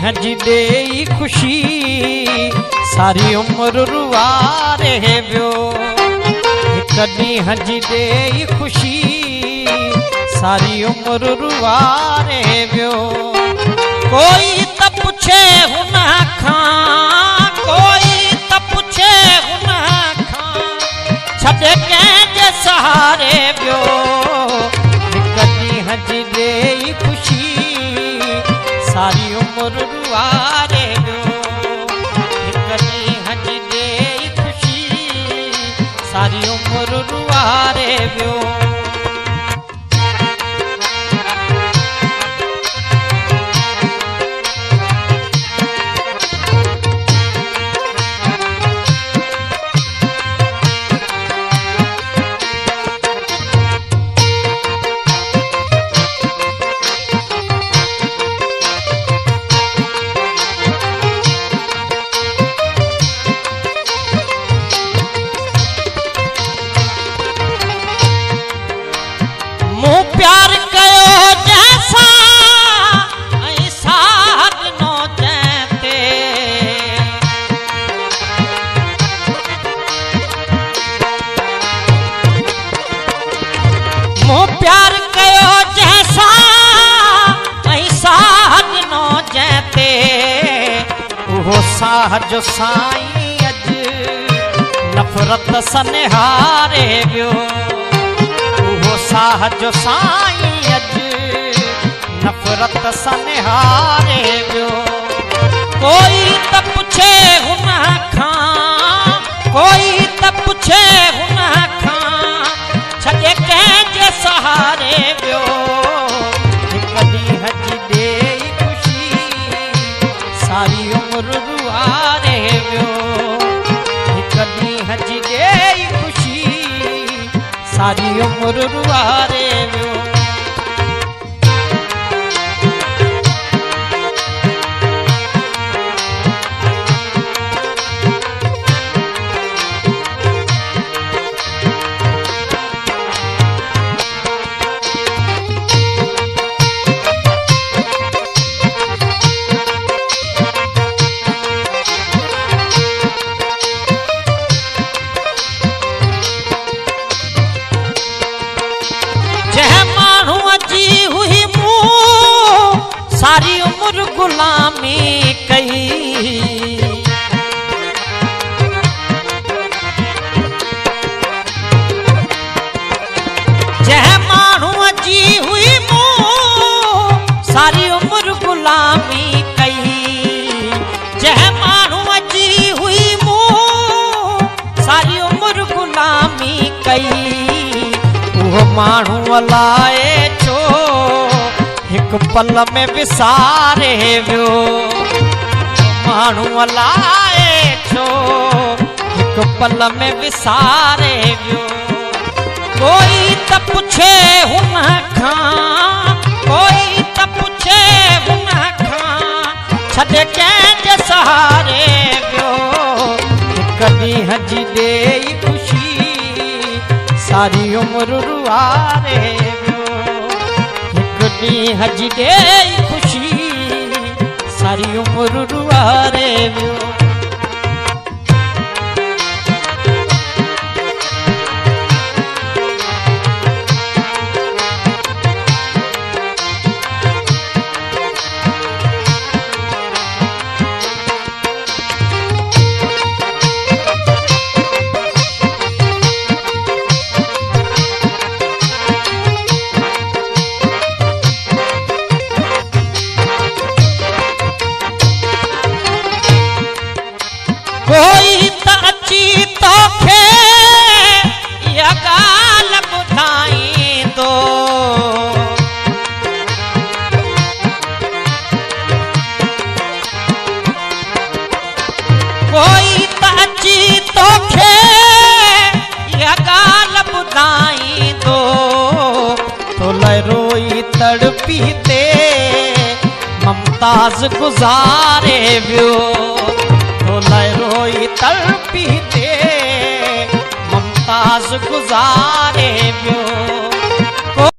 हजी दे खुशी सारी उम्र रुवारे वियो। कदी हजी दे खुशी सारी उम्र रुवारे वियो। कोई त पुछे हुन खां, कोई त पुछे हुन खां, छॾे कंहिंजे सहारे वियो। कदी हजी दे खुशी सारी उम्र रुवारे वियो। कदी हजी दे खुशी सारी उम्र रुवारे वियो। प्यार कयो जैसा ऐसा नो जैते। मो प्यार कयो जैसा ऐसा नो जैते। वो साह जो साईं अज नफरत सनहारे वियो। साह जो साईं अज नफरत सनहारे वियो। कोई त पुछे हुन खां, कोई त पुछे हुन खां, छॾे कंहिंजे सहारे वियो। कदी हजी दे खुशी सारी उम्र रुवारे वियो। कदी हजी दे खुशी सारी उम्र रुवारे वियो। सारी उम्र गुलामी कई, जह माण्हू जी हुई मूं सारी उम्र गुलामी कई। जह माण्हू जी हुई मूं सारी उम्र गुलामी कई। वो माण्हू लाए छो हिक पल में विसारे वियो। माण्हू लाए छो हिक पल में विसारे वियो। कोई त पुछे हुन खां, कोई त पुछे हुन खां, छॾे कंहिंजे सहारे वियो। कदी हजी दे खुशी सारी उम्र रुवारे वियो। हजी दे खुशी सारी उम्र रुवारे वियो। कोई त अची तोखे इहा ॻाल्हि ॿुधाईंदो। कोई त अची तोखे इहा ॻाल्हि ॿुधाईंदो। तो लाइ रोई तड़पी ते ममताज़ गुज़ारे वियो। रोई तड़पी ते ममताज़ गुज़ारे वियो।